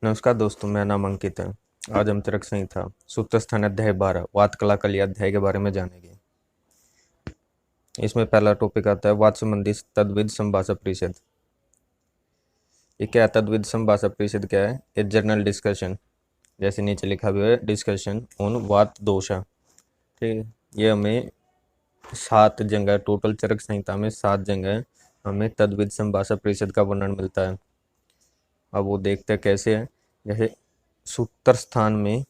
नमस्कार दोस्तों, मेरा नाम अंकित है। आज हम चरक संहिता सूत्र स्थान अध्याय 12 वात कला कलिया अध्याय के बारे में जानेंगे। इसमें पहला टॉपिक आता है वात संबंधी तद्विध संभाषा परिषद। ये क्या है? तद्विध संभाषा परिषद क्या है? एक जर्नल डिस्कशन, जैसे नीचे लिखा हुआ है, डिस्कशन ऑन वात दोषा। ठीक है, ये हमें 7 जगह, टोटल चरक संहिता में 7 जगह हमें तद्विध संभाषा परिषद का वर्णन मिलता है। अब वो देखते हैं कैसे है। जैसे सूत्र स्थान में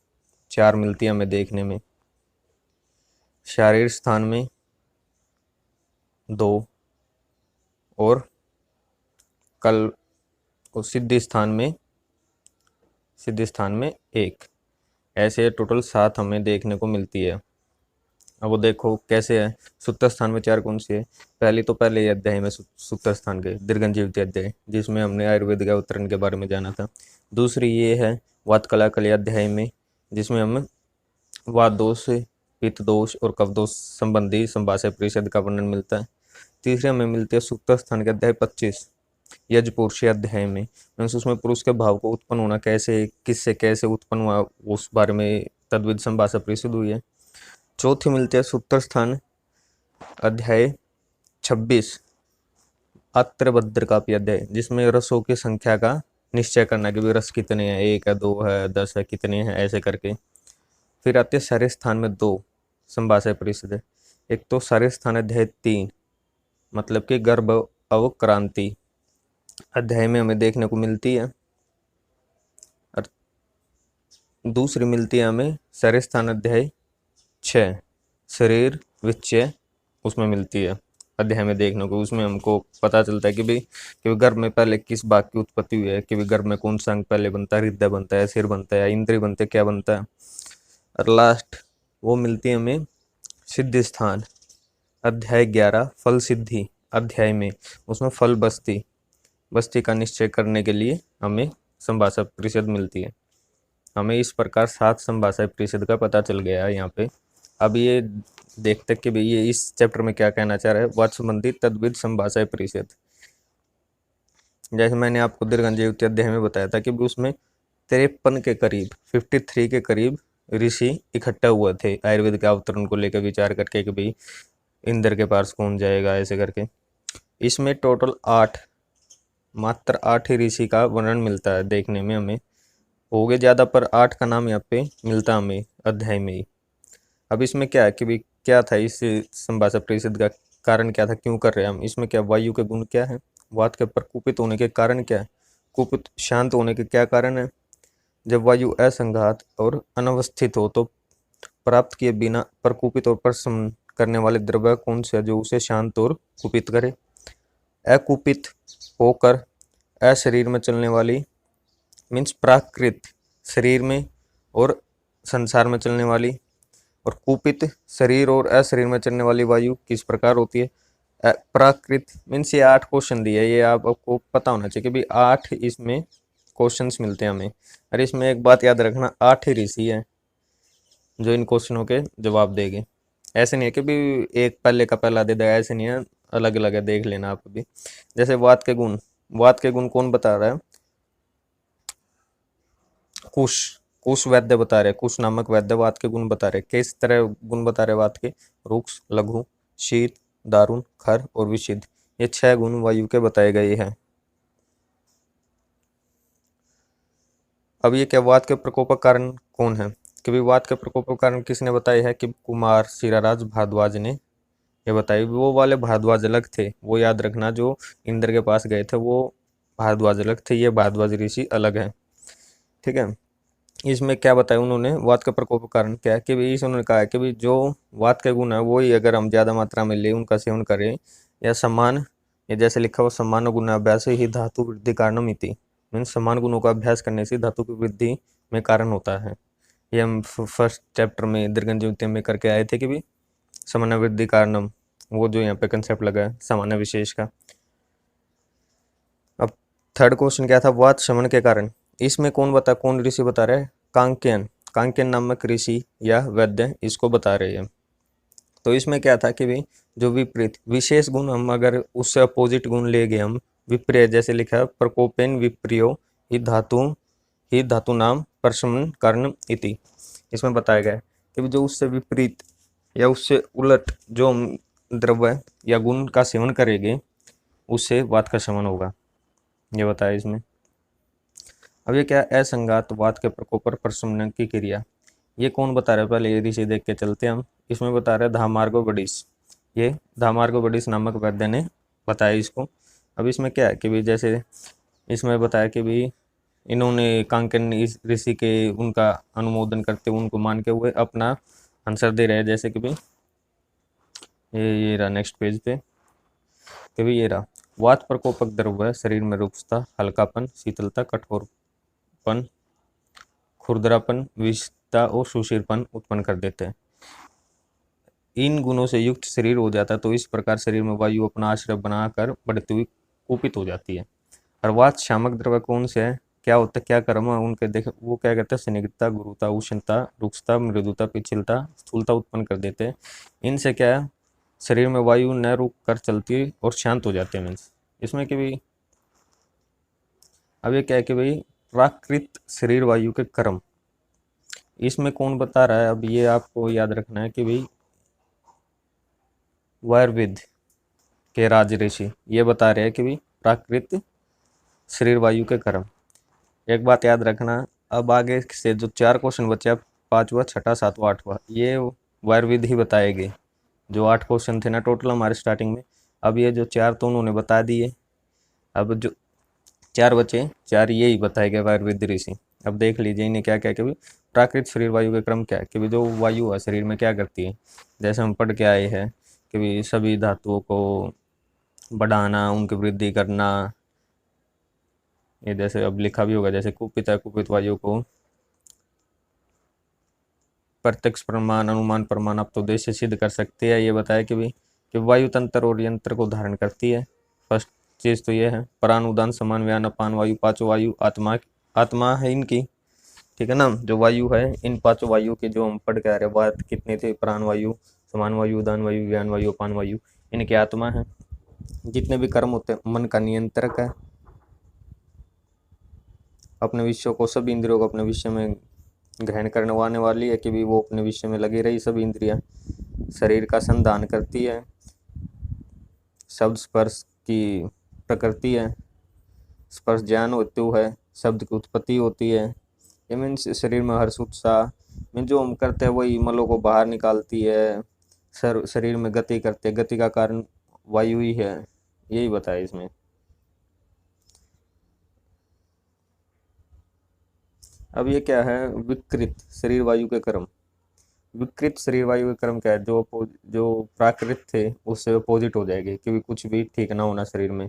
4 मिलती है हमें देखने में, शारीर स्थान में 2 और कल और सिद्धि स्थान में 1। ऐसे टोटल 7 हमें देखने को मिलती है। अब वो देखो कैसे है। सूत्र स्थान में 4 कौन सी है? पहले अध्याय में सूत्र स्थान के दीर्घजीवित अध्याय, जिसमें हमने आयुर्वेद का अवतरण के बारे में जाना था। दूसरी ये है वात कला कलिया अध्याय में, जिसमें हम वात दोष, पित्त दोष और कफ दोष संबंधी संभाषा परिषद का वर्णन मिलता है। तीसरे हमें मिलती है सूत्र स्थान के अध्याय 25 यज पुरुष अध्याय में, उसमें पुरुष के भाव को उत्पन्न होना कैसे, किससे कैसे उत्पन्न हुआ, उस बारे में तद्विध संभाषा परिषद हुई है। चौथी मिलती है सूत्र स्थान अध्याय 26 अत्र भद्र का अध्याय, जिसमें रसों की संख्या का निश्चय करना कि भी रस कितने हैं, 1 है, 2 है, 10 है, कितने हैं, ऐसे करके। फिर आते सारे स्थान में 2 संभाषा परिषद है। एक तो सारे स्थान अध्याय 3 मतलब कि गर्भ अवक्रांति अध्याय में हमें देखने को मिलती है। और दूसरी मिलती है हमें सारे स्थान अध्याय 6 शरीर विच्छय, उसमें मिलती है अध्याय में देखने को। उसमें हमको पता चलता है कि भाई कि गर्भ में पहले किस भाग की उत्पत्ति हुई है, कि भाई गर्भ में कौन सा अंग पहले बनता है, हृदय बनता है, सिर बनता है, इंद्रिय बनते, क्या बनता है। और लास्ट वो मिलती है हमें सिद्धि स्थान अध्याय 11 फल सिद्धि अध्याय में, उसमें फल बस्ती का निश्चय करने के लिए हमें संभाषा परिषद मिलती है। हमें इस प्रकार 7 संभाषा परिषद का पता चल गया है यहाँ पे। अब ये देखते कि भाई ये इस चैप्टर में क्या कहना चाह रहा है। वात संबंधी तद्विध संभाषा परिषद, जैसे मैंने आपको दीर्घजीवित अध्याय में बताया था कि उसमें 53 के करीब 53 के करीब ऋषि इकट्ठा हुए थे आयुर्वेद के अवतरण को लेकर विचार करके कि भाई इंद्र के पास कौन जाएगा, ऐसे करके। इसमें टोटल 8, मात्र 8 ही ऋषि का वर्णन मिलता है देखने में। हमें हो गए ज़्यादा, पर 8 का नाम यहाँ पे मिलता हमें अध्याय में ही। अब इसमें क्या है कि भाई क्या था इस संभाषा परिषद का कारण, क्या था, क्यों कर रहे हैं हम इसमें, क्या वायु के गुण क्या है, वात के प्रकुपित होने के कारण क्या है, कुपित शांत होने के क्या कारण है। जब वायु असंघात और अनवस्थित हो तो प्राप्त किए बिना प्रकुपित और प्रशमन करने वाले द्रव्य कौन से है जो उसे शांत और कुपित करे। अकुपित होकर अशरीर में चलने वाली मीन्स प्राकृत शरीर में और संसार में चलने वाली, और कुपित शरीर और अशरीर में चलने वाली वायु किस प्रकार होती है। प्राकृत मीन्स ये 8 क्वेश्चन दिए, ये आपको पता होना चाहिए कि भाई 8 इसमें क्वेश्चंस मिलते हैं हमें। और इसमें एक बात याद रखना, 8 ही ऋषि है जो इन क्वेश्चनों के जवाब देंगे। ऐसे नहीं है कि भी एक पहले का पहला दे देगा, ऐसे नहीं है, अलग अलग है, देख लेना आप भी। जैसे वात के गुण कौन बता रहा है? कुश वैद्य बता रहे, कुश नामक वैद्य वात के गुण बता रहे। किस तरह गुण बता रहे वात के? रुक्ष, लघु, शीत, दारुण, खर और विशिद, ये 6 गुण वायु के बताए गए हैं। अब ये क्या वात के प्रकोप का कारण कौन है? कि भाई वात के प्रकोप का कारण किसने बताया है? कि कुमार शिराराज भारद्वाज ने ये बताई। वो वाले भारद्वाज अलग थे, वो याद रखना, जो इंद्र के पास गए थे वो भारद्वाज अलग थे, ये भारद्वाज ऋषि अलग है। ठीक है, इसमें क्या बताया उन्होंने वात का प्रकोप का कारण क्या है? कि भाई इस उन्होंने कहा है कि भाई जो वात के गुण है वो ही अगर हम ज़्यादा मात्रा में ले, उनका सेवन करें, या समान, या जैसे लिखा हुआ समान गुण अभ्यास ही धातु वृद्धि कारणम इति, मीन्स समान गुणों का अभ्यास करने से धातु की वृद्धि में कारण होता है। ये हम फर्स्ट चैप्टर में दीर्घजीवित में करके आए थे कि भाई सामान्य वृद्धि कारणम, वो जो यहाँ पे कंसेप्ट लगा है सामान्य विशेष का। अब थर्ड क्वेश्चन क्या था? वात शमन के कारण। इसमें कौन ऋषि बता रहे हैं? कांकेन नामक ऋषि या वैद्य इसको बता रहे हैं। तो इसमें क्या था कि भाई जो विपरीत विशेष गुण, हम अगर उससे अपोजिट गुण ले गए हम, विप्रिय, जैसे लिखा है प्रकोपेन विप्रियो ही धातु ही धातु नाम प्रशमन कर्ण इति। इसमें बताया गया है कि जो उससे विपरीत या उससे उलट जो हम द्रव्य या गुण का सेवन करेंगे उससे वात का शमन होगा, ये बताया इसमें। अब ये क्या, असंगात वात के प्रकोप पर प्रशमन की क्रिया, ये कौन बता रहा है, पहले यदि से देख के चलते हम। इसमें बता रहे धामार्गो बडिस, ये धामार्गो बडिस नामक वैद्य ने बताया इसको। अब इसमें क्या है कि भी जैसे इसमें बताया कि भी इन्होंने कांकन इस ऋषि के उनका अनुमोदन करते उनको मान के हुए अपना आंसर दे रहे हैं। जैसे कि भी ये रहा नेक्स्ट पेज पे कि भी ये रहा, वात प्रकोपक द्रव्य शरीर में रुक्षता, हल्कापन, शीतलता, कठोरपन, खुरदरापन, विषता और सुशीरपन उत्पन्न कर देते हैं। इन गुणों से युक्त शरीर हो जाता है तो इस प्रकार शरीर में वायु अपना आश्रय बनाकर बढ़ती हुई कुपित हो जाती है। और वात शामक द्रव्य कौन से है, क्या होता है, क्या कर्म है उनके देख, वो क्या कहते हैं, स्निग्धता, गुरुता, उष्णता, रुक्षता, मृदुता, पिछलता, स्थूलता उत्पन्न कर देते हैं। इनसे क्या है, शरीर में वायु न रुक कर चलती और शांत हो जाते हैं। मीन्स इसमें कि भी अब ये क्या है कि भाई प्राकृत शरीर वायु के कर्म, इसमें कौन बता रहा है, अब ये आपको याद रखना है कि भाई वायुर्वेद के राज ऋषि ये बता रहे हैं कि भाई प्राकृत शरीर वायु के कर्म। एक बात याद रखना, अब आगे से जो 4 क्वेश्चन बचे, 5वां, 6ठा, 7वां, 8वां, ये वायुर्वेद ही बताएंगे। जो 8 क्वेश्चन थे ना टोटल हमारे स्टार्टिंग में, अब ये जो 4 तो उन्होंने बता दिए, अब जो 4 बचे 4 ये ही बताए गए आयुर्वेद ऋषि। अब देख लीजिए इन्हें क्या क्या कि भी प्राकृतिक शरीर वायु के क्रम क्या है कि भी जो वायु है शरीर में क्या करती है, जैसे हम पढ़ के आए हैं कि भी सभी धातुओं को बढ़ाना, उनकी वृद्धि करना। ये जैसे अब लिखा भी होगा, जैसे कुपित है, कुपित वायु को प्रत्यक्ष प्रमाण, अनुमान प्रमाण आप तो देश से सिद्ध कर सकते हैं। ये बताया कि भी कि वायु तंत्र और यंत्र को धारण करती है। फर्स्ट चीज तो ये है, प्राण, उदान, समान, व्यान, अपान वायु, पांचों वायु आत्मा आत्मा है इनकी, ठीक है ना। जो वायु है इन 5 वायु के जो हम पढ़ के आ रहे बात कितने थे, प्राण वायु, समान वायु, उदान वायु, व्यान वायु, अपान वायु, इनकी आत्मा है। जितने भी कर्म होते हैं मन का नियंत्रक है, अपने विषयों को, सभी इंद्रियों को अपने विषय में ग्रहण करने वाली है कि भी वो अपने विषय में लगी रही सभी इंद्रियां। शरीर का संधान करती है, शब्द स्पर्श की प्रकृति है, स्पर्श ज्ञान होती है, शब्द की उत्पत्ति होती है। ये मीन्स शरीर में हर्ष उत्साह मीन जो हम करते हैं वही मलों को बाहर निकालती है। शरीर में गति करते हैं, गति का कारण वायु ही है, यही बताया इसमें। अब ये क्या है, विकृत शरीर वायु के कर्म। विकृत शरीर वायु के कर्म क्या है, जो प्राकृत थे उससे अपोजिट हो जाएगी क्योंकि कुछ भी ठीक ना होना शरीर में।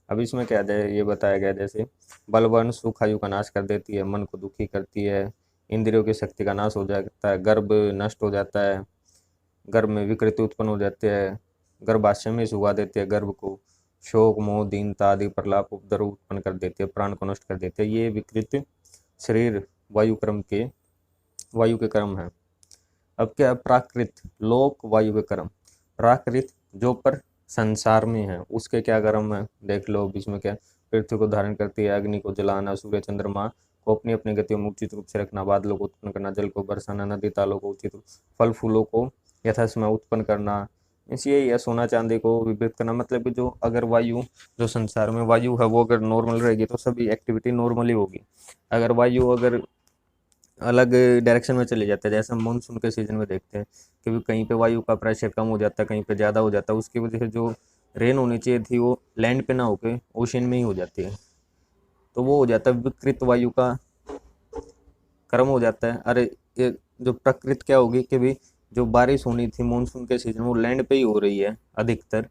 अब इसमें क्या है, ये बताया गया जैसे बलवान सुख आयु का नाश कर देती है, मन को दुखी करती है, इंद्रियों की शक्ति का नाश हो जाता है, गर्भ नष्ट हो जाता है, गर्भ में विकृति उत्पन्न हो जाती है, गर्भाशय में सुगा देती है, गर्भ को शोक, मोह, दीनता आदि प्रलाप, उपद्रव उत्पन्न कर देती है, प्राण को नष्ट कर देती है। ये विकृत शरीर वायु के कर्म है। अब क्या है, प्राकृत लोक वायु के कर्म। प्राकृत जो पर संसार में है उसके क्या कर्म है देख लो। इसमें क्या, पृथ्वी को धारण करती है, अग्नि को जलाना, सूर्य चंद्रमा को अपनी अपनी गतियों में उचित रूप से रखना, बादलों को उत्पन्न करना, जल को बरसाना, नदी तालों को उचित रूप, फल फूलों को यथासमय उत्पन्न करना। यही है, सोना चांदी को विभक्त करना। मतलब कि जो अगर वायु, जो संसार में वायु है वो अगर नॉर्मल रहेगी तो सभी एक्टिविटी नॉर्मली होगी। अगर वायु अगर अलग डायरेक्शन में चले जाते हैं, जैसे हम मानसून के सीजन में देखते हैं कि कहीं पे वायु का प्रेशर कम हो जाता है, कहीं पे ज़्यादा हो जाता है, उसकी वजह से जो रेन होनी चाहिए थी वो लैंड पे ना होके ओशन में ही हो जाती है, तो वो हो जाता है विकृत वायु का कर्म हो जाता है। अरे ये जो प्रकृत क्या होगी कि भी जो बारिश होनी थी मानसून के सीजन वो लैंड पे ही हो रही है अधिकतर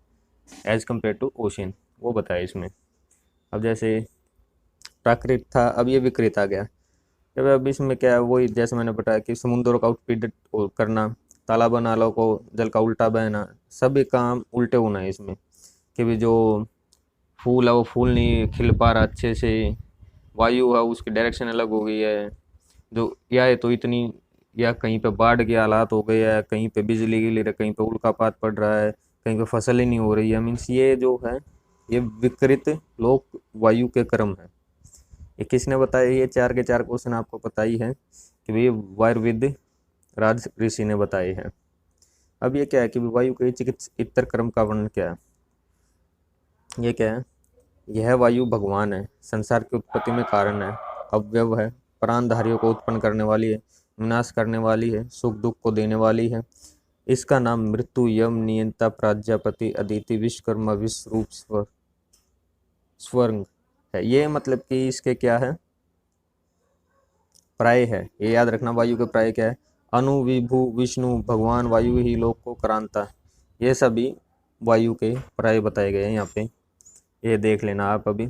एज कम्पेयर टू ओशन, वो बताया इसमें। अब जैसे प्राकृत था, अब ये विकृत आ गया। जब अब इसमें क्या है, वही जैसे मैंने बताया कि समुद्रों का उत्पीड़न करना, तालाब नालों को जल का उल्टा बहना, सभी काम उल्टे होना है इसमें। कि भी जो फूल है वो फूल नहीं खिल पा रहा अच्छे से, वायु है उसकी डायरेक्शन अलग हो गई है, जो या है तो इतनी, या कहीं पे बाढ़ के हालात हो गए हैं, कहीं पे बिजली गिर रही है, कहीं पे उल्कापात पड़ रहा है, कहीं पे फसल ही नहीं हो रही है। मीन्स ये जो है ये विकृत लोक वायु के कर्म है। ये किसने बताया? ये 4 के 4 क्वेश्चन आपको पता ही है कि भाई वायुर्वेद राज ऋषि ने बताए हैं। अब ये क्या है कि वायु के चिकित्सक क्रम का वर्णन क्या है? ये क्या है? यह वायु भगवान है, संसार की उत्पत्ति में कारण है, अवयव है, प्राणधारियों को उत्पन्न करने वाली है, विनाश करने वाली है, सुख दुख को देने वाली है। इसका नाम मृत्यु, यम, नियंता, प्राजापति, अदिति, विश्वकर्मा, विश्वरूप, स्वर्ग है। ये मतलब कि इसके क्या है? प्राय है। ये याद रखना, वायु के प्राय क्या है? अनु, विभु, विष्णु, भगवान, वायु ही लोक को क्रांता। ये सभी वायु के प्राय बताए गए हैं यहाँ पे, ये देख लेना आप अभी।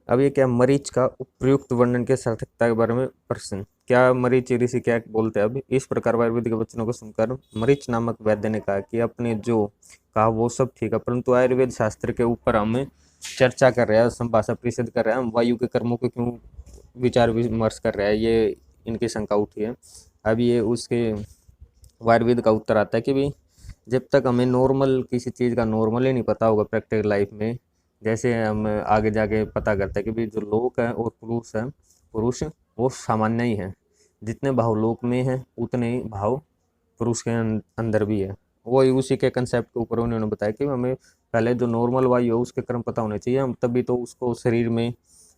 अब ये क्या? मरीच का उपयुक्त वर्णन के सार्थकता के बारे में प्रश्न। क्या मरीच ऋषि क्या बोलते हैं? अब इस प्रकार आयुर्वेद के वचनों को सुनकर मरीच नामक वैद्य ने कहा कि आपने जो कहा वो सब ठीक है, परंतु आयुर्वेद शास्त्र के ऊपर हम चर्चा कर रहे हैं, संभाषा परिषद कर रहे हैं, हम वायु के कर्मों को क्यों विचार विमर्श कर रहे हैं? ये इनकी शंका उठी है। अब ये उसके आयुर्वेद का उत्तर आता है कि भाई जब तक हमें नॉर्मल किसी चीज़ का नॉर्मल ही नहीं पता होगा प्रैक्टिकल लाइफ में, जैसे हम आगे जाके पता करते हैं कि भाई जो लोक है और पुरुष है, पुरुष वो सामान्य ही है, जितने भाव लोक में है उतने ही भाव पुरुष के अंदर भी है। वो उसी के कंसेप्ट के ऊपर उन्होंने बताया कि हमें पहले जो नॉर्मल वायु है उसके क्रम पता होने चाहिए, हम तभी तो उसको शरीर में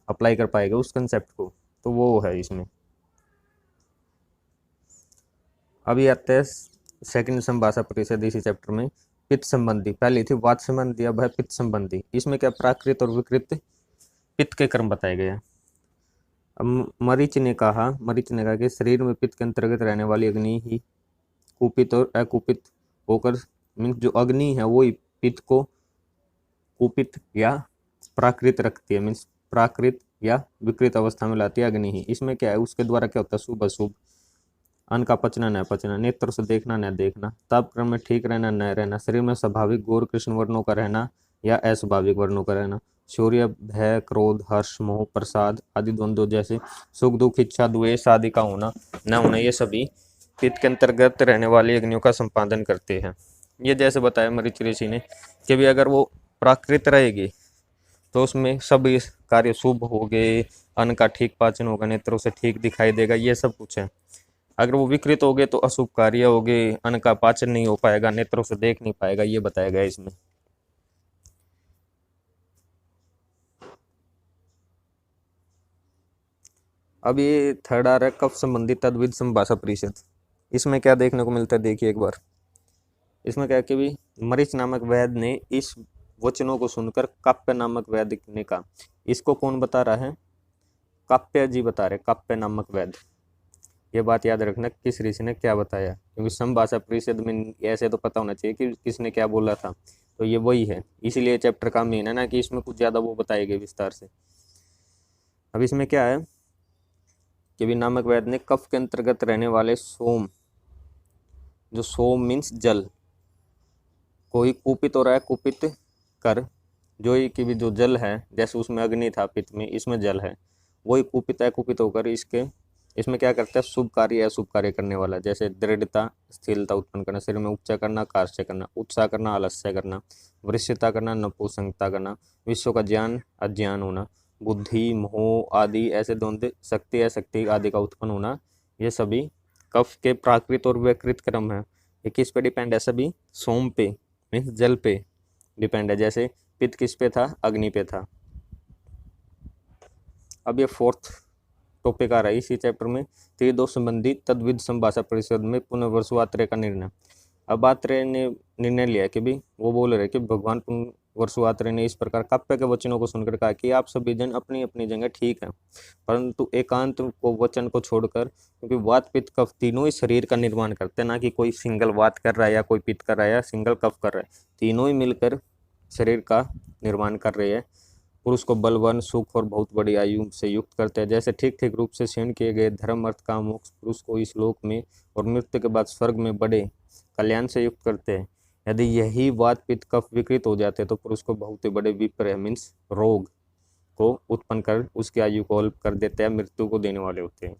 अप्लाई कर पाएगा उस कंसेप्ट को। तो वो है इसमें। अभी आते हैं सेकंड संभाषा परिषद इसी चैप्टर में। पित्त संबंधी, पहली थी वात संबंधी, अब है पित्त संबंधी। इसमें क्या प्राकृत और विकृत पित्त के क्रम बताए गए हैं। अब मरीच ने कहा कि शरीर में पित्त के अंतर्गत रहने वाली अग्नि ही कुपित और अकुपित होकर, मीन्स जो अग्नि है वो ही पित्त को कुपित या प्राकृत रखती है, मीन्स प्राकृत या विकृत अवस्था में लाती है अग्नि ही। इसमें क्या है? उसके द्वारा क्या होता है? शुभ अशुभ, अन्न का पचना न पचना, नेत्र से देखना न देखना, ताप क्रम में ठीक रहना न रहना, शरीर में स्वाभाविक गौर कृष्ण वर्णों का रहना या अस्वाभाविक वर्णों का रहना, शौर्य, भय, क्रोध, हर्ष, मोह, प्रसाद आदि द्वंद्व जैसे सुख दुख, इच्छा, द्वेष आदि का होना न होना, ये सभी पित्त के अंतर्गत रहने वाली अग्नियों का संपादन करते हैं। ये जैसे बताया मरीच ऋषि ने कि भी अगर वो प्राकृत रहेगी तो उसमें सभी कार्य शुभ हो गए, अन्न का ठीक पाचन होगा, नेत्रों से ठीक दिखाई देगा, ये सब कुछ है। अगर वो विकृत हो गए तो अशुभ कार्य हो गए, अन्न का पाचन नहीं हो पाएगा, नेत्रों से देख नहीं पाएगा, ये बताया गया इसमें। अब ये थर्ड आ रहा है कफ संबंधी तद्विध संभाषा परिषद। इसमें क्या देखने को मिलता है? देखिए एक बार। इसमें क्या कि भी मरीच नामक वैद्य ने इस वचनों को सुनकर काप्य नामक वैद्य ने कहा। इसको कौन बता रहा है? काप्य जी बता रहे, काप्य नामक वैद्य। ये बात याद रखना किस ऋषि ने क्या बताया, क्योंकि संभाषा परिषद में ऐसे तो पता होना चाहिए कि किसने क्या बोला था। तो ये वही है, इसीलिए चैप्टर का मेन है ना कि इसमें कुछ ज़्यादा वो बताए गए विस्तार से। अब इसमें क्या है कि भी नामक वैद्य ने कफ के अंतर्गत रहने वाले सोम, जो सोम मीन्स जल, कोई कुपित हो रहा है, कुपित कर, जो ही कि भी जो जल है, जैसे उसमें अग्नि था पित्त में, इसमें जल है, वही कुपित है, कुपित होकर इसमें क्या करता है? शुभ कार्य अशुभ कार्य करने वाला, जैसे दृढ़ता, स्थिरता उत्पन्न करना, शरीर में उपचार करना, कार्य करना, उत्साह करना, आलस्य करना, वृश्चिता करना, नपुंसकता करना, विश्व का ज्ञान अज्ञान होना, बुद्धि, मोह आदि ऐसे द्वंद्व, शक्ति अशक्ति आदि का उत्पन्न होना, ये सभी कफ के प्राकृत और विकृत क्रम है। ये किस पे डिपेंड है? सभी सोम पे, मीन्स जल पे डिपेंड है। जैसे पित्त किस पे था? अग्नि पे था। अब ये फोर्थ टॉपिक आ रहा है इसी चैप्टर में, त्रिदोष संबंधी तद्विध संभाषा परिषद में पुनर्वसुआत्रेय का निर्णय। अब आत्रेय ने निर्णय लिया कि भी वो बोल रहे कि भगवान पुनर्वसुआत्रेय ने इस प्रकार काप्य के वचनों को सुनकर कहा कि आप सभी जन अपनी अपनी जगह ठीक है, परंतु एकांत को वचन को छोड़कर, क्योंकि वात पित्त कफ तीनों ही शरीर का निर्माण करते हैं, ना कि कोई सिंगल वात कर रहा है या कोई पित्त कर रहा है या सिंगल कफ कर रहा है, तीनों ही मिलकर शरीर का निर्माण कर रहे हैं। पुरुष को बलवान, सुख और बहुत बड़ी आयु से युक्त करते हैं। जैसे ठीक ठीक रूप से क्षीण किए गए धर्म अर्थ काम मोक्ष पुरुष को इस लोक में और मृत्यु के बाद स्वर्ग में बड़े कल्याण से युक्त करते हैं। यदि यही वात पित्त कफ विकृत हो जाते तो पुरुष को बहुत ही बड़े विपर्य मीन्स रोग को उत्पन्न कर उसकी आयु को अल्प कर देते हैं, मृत्यु को देने वाले होते हैं।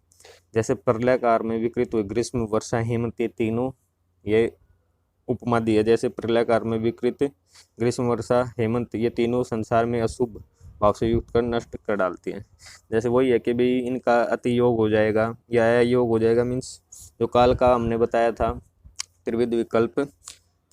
जैसे प्रलय काल में विकृत हुए ग्रीष्म, वर्षा, हेमंत, ये तीनों ये उपमा दी है। जैसे प्रलय काल में विकृत ग्रीष्म, वर्षा, हेमंत, ये तीनों संसार में अशुभ भाव से युक्त कर नष्ट कर डालती हैं। जैसे वही है कि भाई इनका अति योग हो जाएगा या योग हो जाएगा, मीन्स जो काल का हमने बताया था त्रिविध विकल्प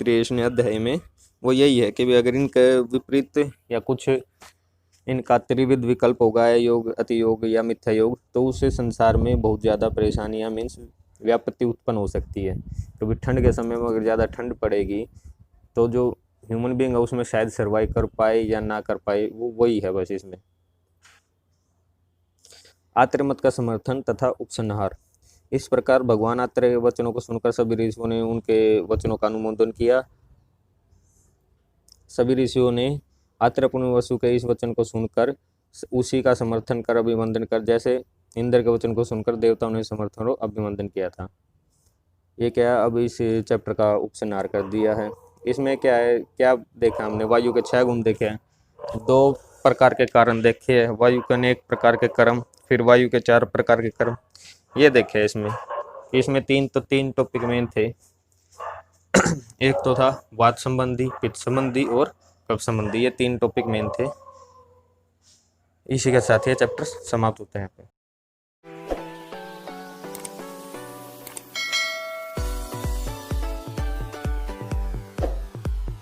23वें अध्याय में, वो यही है कि भाई अगर इनके विपरीत या कुछ इनका त्रिविध विकल्प होगा, योग, अति योग या मिथ्या योग, तो उससे संसार में बहुत ज़्यादा परेशानियां मीन्स व्यापत्ति उत्पन्न हो सकती है। क्योंकि ठंड के समय में अगर ज़्यादा ठंड पड़ेगी तो जो ह्यूमन बींग है उसमें शायद सर्वाइव कर पाए या ना कर पाए, वो वही है बस इसमें। आत्रेय मत का समर्थन तथा उपसंहार। इस प्रकार भगवान आत्रेय के वचनों को सुनकर सभी ऋषियों ने उनके वचनों का अनुमोदन किया। सभी ऋषियों ने आत्रेय पुण्यवसु के इस वचन को सुनकर उसी का समर्थन कर अभिवंदन कर, जैसे इंद्र के वचन को सुनकर देवताओं ने समर्थन और अभिवंदन किया था। ये क्या, अब इस चैप्टर का उपसंहार कर दिया है। इसमें क्या है, क्या देखा हमने, वायु के 6 गुण देखे हैं, 2 प्रकार के कारण देखे हैं, वायु के अनेक प्रकार के कर्म, फिर वायु के 4 प्रकार के कर्म, ये देखे इसमें। इसमें 3 टॉपिक मेन थे। एक तो था वात संबंधी, पित्त संबंधी और कफ संबंधी, ये 3 टॉपिक मेन थे। इसी के साथ ये चैप्टर समाप्त होते हैं।